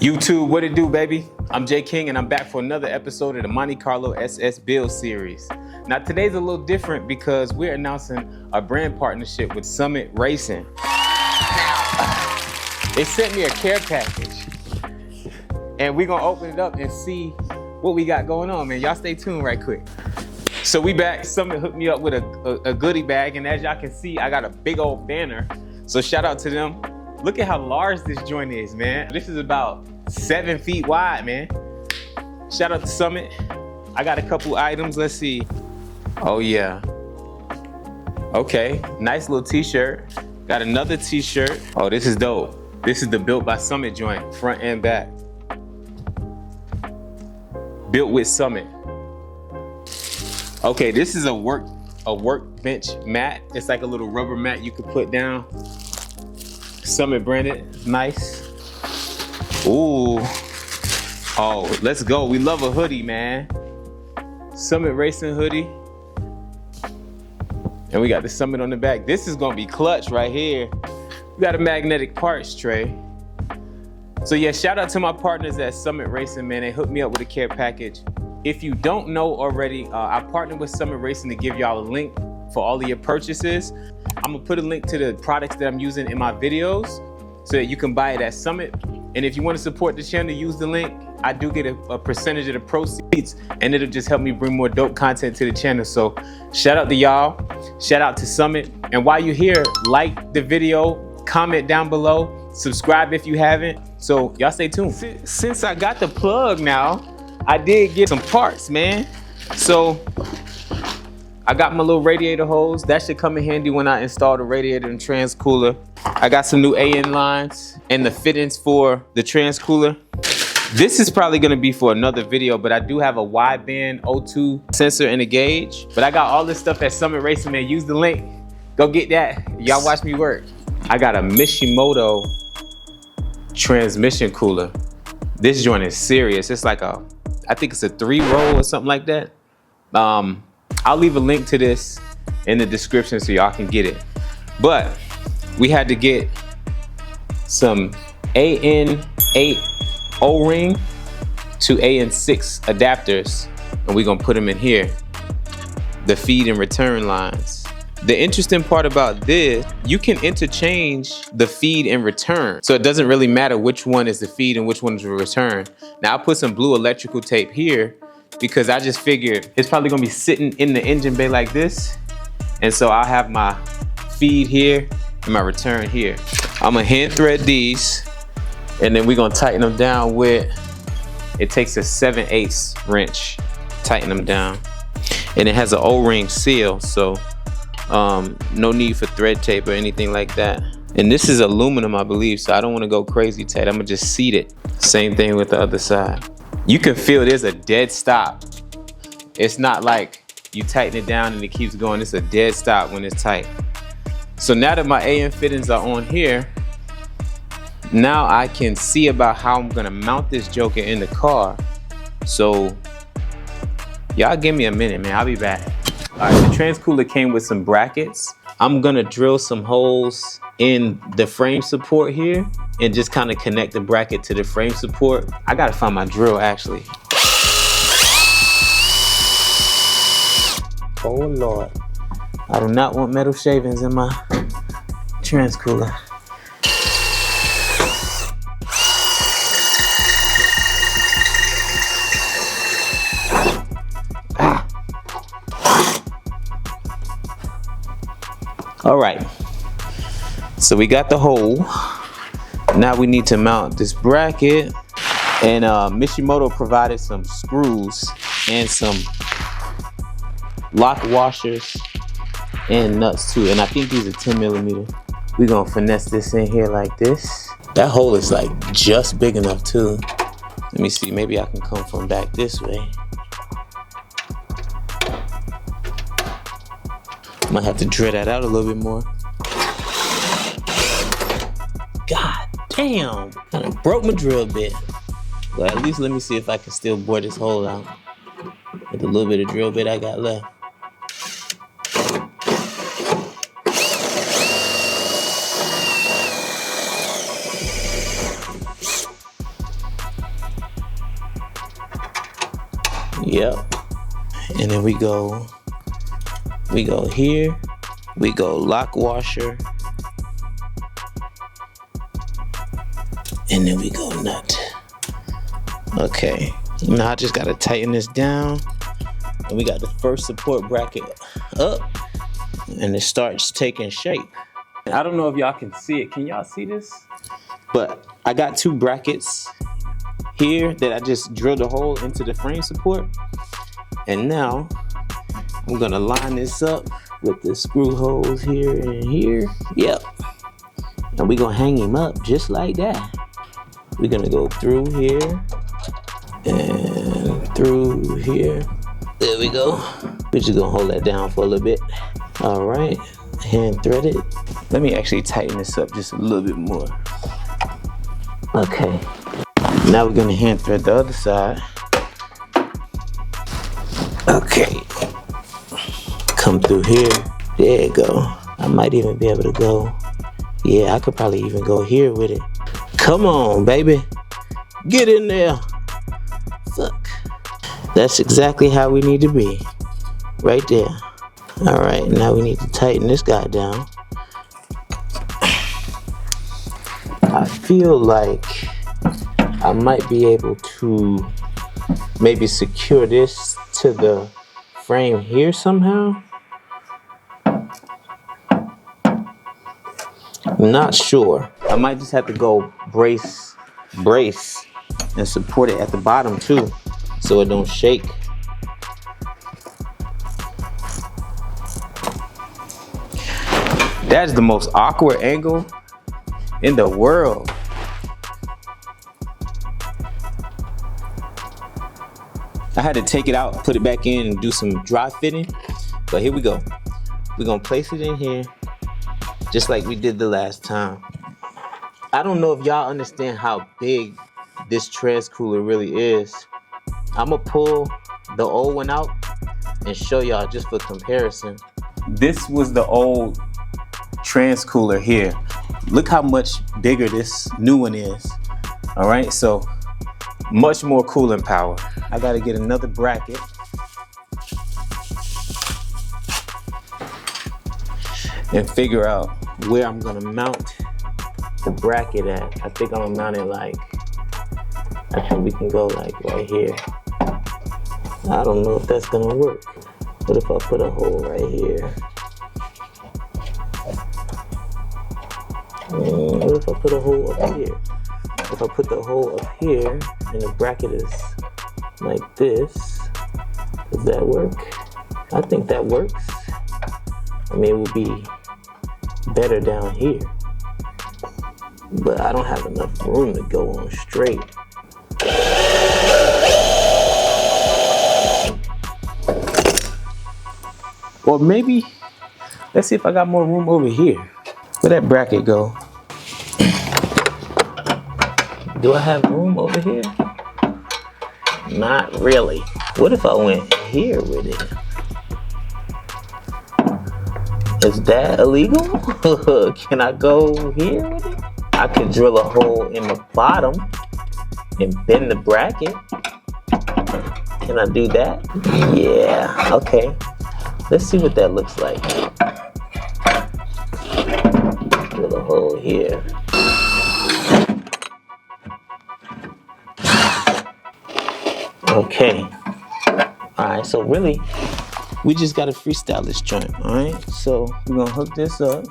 YouTube, what it do, baby? I'm Jay King, and I'm back for another episode of the Monte Carlo SS Build series. Now, today's a little different because we're announcing a brand partnership with Summit Racing. They sent me a care package, and we're gonna open it up and see what we got going on, man. Y'all stay tuned right quick. So we back. Summit hooked me up with a goodie bag, and as y'all can see, I got a big old banner. So shout out to them. Look at how large this joint is, man. This is about 7 feet wide, man. Shout out to Summit. I got a couple items. Let's see. Oh yeah. Okay, nice little t-shirt. Got another t-shirt. Oh, this is dope. This is the Built by Summit joint, front and back. Built with Summit. Okay, this is a workbench mat. It's like a little rubber mat you could put down. Summit branded, nice. Ooh, oh, let's go. We love a hoodie, man. Summit Racing hoodie. And we got the Summit on the back. This is gonna be clutch right here. We got a magnetic parts tray. So yeah, shout out to my partners at Summit Racing, man. They hooked me up with a care package. If you don't know already, I partnered with Summit Racing to give y'all a link for all of your purchases. I'm gonna put a link to the products that I'm using in my videos so that you can buy it at Summit. And if you want to support the channel, use the link. I do get a percentage of the proceeds, and it'll just help me bring more dope content to the channel. So shout out to y'all, shout out to Summit. And while you're here, like the video, comment down below, subscribe if you haven't. So y'all stay tuned. Since I got the plug now, I did get some parts, man. So I got my little radiator hose. That should come in handy when I install the radiator and trans cooler. I got some new AN lines and the fittings for the trans cooler. This is probably gonna be for another video, but I do have a wideband O2 sensor and a gauge. But I got all this stuff at Summit Racing, man. Use the link. Go get that. Y'all watch me work. I got a Mishimoto Transmission cooler. This joint is serious. It's like I think it's a 3-roll or something like that. I'll leave a link to this in the description so y'all can get it. But we had to get some AN8 O-ring to AN6 adapters, and we're gonna put them in here, the feed and return lines. The interesting part about this, you can interchange the feed and return. So it doesn't really matter which one is the feed and which one is the return. Now I put some blue electrical tape here because I just figured it's probably gonna be sitting in the engine bay like this. And so I'll have my feed here and my return here. I'm gonna hand thread these, and then we're gonna tighten them down with, it takes a 7/8 wrench, tighten them down. And it has an O-ring seal, so no need for thread tape or anything like that. And this is aluminum, I believe, so I don't wanna go crazy tight. I'm gonna just seat it. Same thing with the other side. You can feel there's a dead stop. It's not like you tighten it down and it keeps going. It's a dead stop when it's tight. So now that my AN fittings are on here, now I can see about how I'm gonna mount this joker in the car. So y'all give me a minute, man. I'll be back. All right, the trans cooler came with some brackets. I'm gonna drill some holes in the frame support here and just kind of connect the bracket to the frame support. I gotta find my drill actually. Oh Lord. I do not want metal shavings in my trans cooler. All right, so we got the hole. Now we need to mount this bracket, and Mishimoto provided some screws and some lock washers and nuts too. And I think these are 10mm. We're gonna finesse this in here like this. That hole is like just big enough too. Let me see, maybe I can come from back this way. Might have to drill that out a little bit more. God damn, kind of broke my drill bit. But at least let me see if I can still bore this hole out with a little bit of drill bit I got left. Yep. And then we go here. We go lock washer. And then we go nut. Okay. Now I just gotta tighten this down. And we got the first support bracket up. And it starts taking shape. I don't know if y'all can see it. Can y'all see this? But I got 2 brackets here that I just drilled a hole into the frame support. And now I'm gonna line this up with the screw holes here and here. Yep. And we're gonna hang him up just like that. We're gonna go through here and through here. There we go. We're just gonna hold that down for a little bit. All right, hand threaded. Let me actually tighten this up just a little bit more. Okay, now we're gonna hand thread the other side. Okay, come through here. There you go. I might even be able to go. Yeah, I could probably even go here with it. Come on, baby. Get in there. Fuck. That's exactly how we need to be. Right there. All right, now we need to tighten this guy down. I feel like I might be able to maybe secure this to the frame here somehow. I'm not sure. I might just have to go brace, and support it at the bottom too, so it don't shake. That's the most awkward angle in the world. I had to take it out, put it back in, and do some dry fitting. But here we go. We're gonna place it in here, just like we did the last time. I don't know if y'all understand how big this trans cooler really is. I'm gonna pull the old one out and show y'all just for comparison. This was the old trans cooler here. Look how much bigger this new one is. All right, so much more cooling power. I gotta get another bracket. And figure out where I'm gonna mount the bracket at. I think I'm gonna mount it like, actually we can go like right here. I don't know if that's gonna work. What if I put a hole right here? What if I put a hole up here? If I put the hole up here and the bracket is like this, does that work? I think that works. I mean, it would be better down here, but I don't have enough room to go on straight. Or maybe, let's see if I got more room over here. Where'd that bracket go? Do I have room over here? Not really. What if I went here with it? Is that illegal? Can I go here with it? I could drill a hole in the bottom and bend the bracket. Can I do that? Yeah, okay. Let's see what that looks like. Drill a hole here. Okay. All right, so really, we just gotta freestyle this joint, all right? So we're gonna hook this up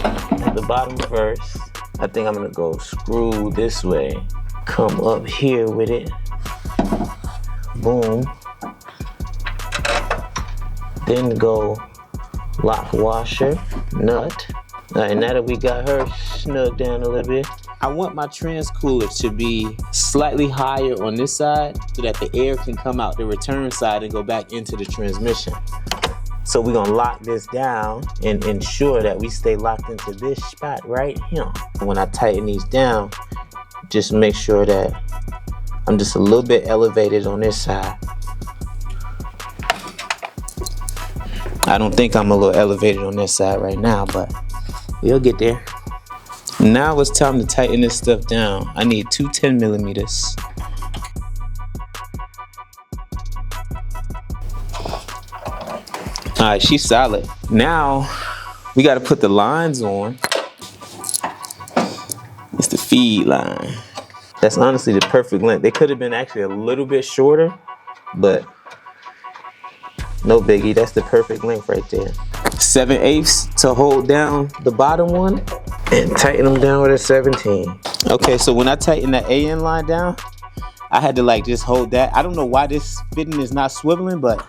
at the bottom first. I think I'm gonna go screw this way, come up here with it, boom. Then go lock washer, nut. All right, now that we got her snug down a little bit, I want my trans cooler to be slightly higher on this side so that the air can come out the return side and go back into the transmission. So we're gonna lock this down and ensure that we stay locked into this spot right here. When I tighten these down, just make sure that I'm just a little bit elevated on this side. I don't think I'm a little elevated on this side right now, but we'll get there. Now it's time to tighten this stuff down. I need two 10 millimeters. All right, she's solid. Now we got to put the lines on. It's the feed line. That's honestly the perfect length. They could have been actually a little bit shorter, but no biggie. That's the perfect length right there. 7/8 to hold down the bottom one and tighten them down with a 17. Okay, so when I tighten the AN line down, I had to like just hold that. I don't know why this fitting is not swiveling, but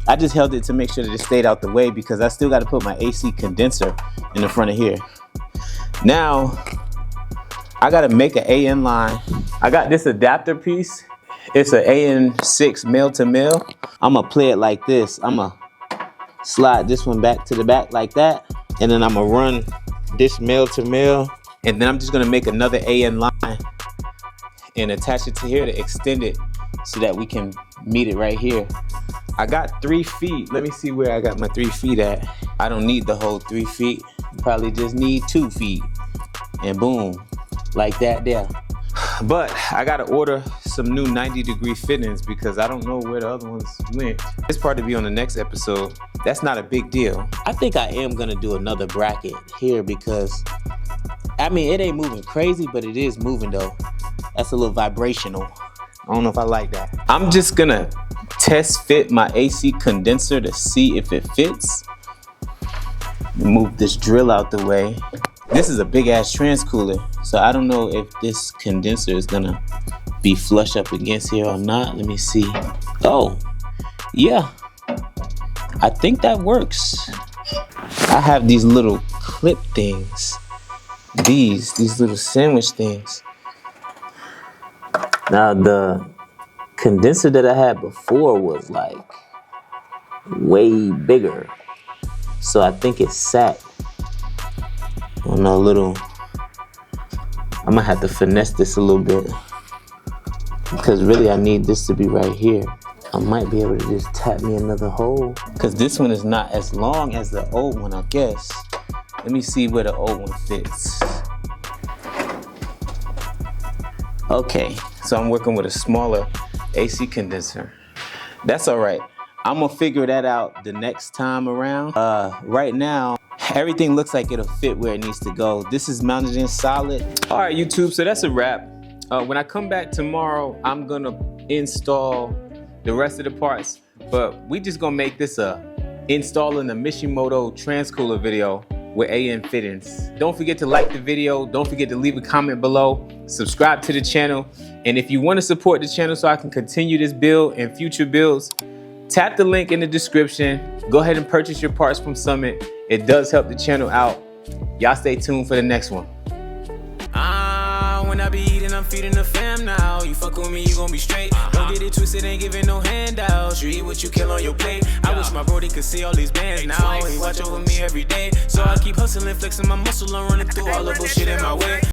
I just held it to make sure that it stayed out the way because I still got to put my AC condenser in the front of here. Now, I got to make an AN line. I got this adapter piece. It's an AN6 male to male. I'm gonna play it like this. I'm gonna slide this one back to the back like that. And then I'm gonna run this male to male. And then I'm just gonna make another AN line and attach it to here to extend it so that we can meet it right here. I got 3 feet. Let me see where I got my 3 feet at. I don't need the whole 3 feet. Probably just need 2 feet. And boom, like that there. But I gotta order some new 90-degree fittings because I don't know where the other ones went. This part to be on the next episode. That's not a big deal. I think I am gonna do another bracket here because, I mean, it ain't moving crazy, but it is moving though. That's a little vibrational. I don't know if I like that. I'm just gonna test fit my AC condenser to see if it fits. Move this drill out the way. This is a big ass transcooler, so I don't know if this condenser is gonna be flush up against here or not. Let me see. Oh, yeah. I think that works. I have these little clip things. These little sandwich things. Now the condenser that I had before was like way bigger. So I think it sat on a little, I'm gonna have to finesse this a little bit because really I need this to be right here. I might be able to just tap me another hole because this one is not as long as the old one, I guess. Let me see where the old one fits. Okay, so I'm working with a smaller AC condenser. That's all right. I'm gonna figure that out the next time around. Right now, everything looks like it'll fit where it needs to go. This is mounted in solid. All right, YouTube, so that's a wrap. When I come back tomorrow, I'm gonna install the rest of the parts, but we just gonna make this a installing the Mishimoto transcooler video with AN fittings. Don't forget to like the video. Don't forget to leave a comment below. Subscribe to the channel. And if you want to support the channel so I can continue this build and future builds, tap the link in the description. Go ahead and purchase your parts from Summit. It does help the channel out. Y'all stay tuned for the next one. When I be eating, I'm feeding the fam now. You fuck with me, you gon' be straight. Don't get it twisted, ain't giving no handouts. You eat what you kill on your plate. I wish my brody could see all these bands now. He watch over me every day. So I keep hustling, flexing my muscle, I'm running through all the bullshit in my way.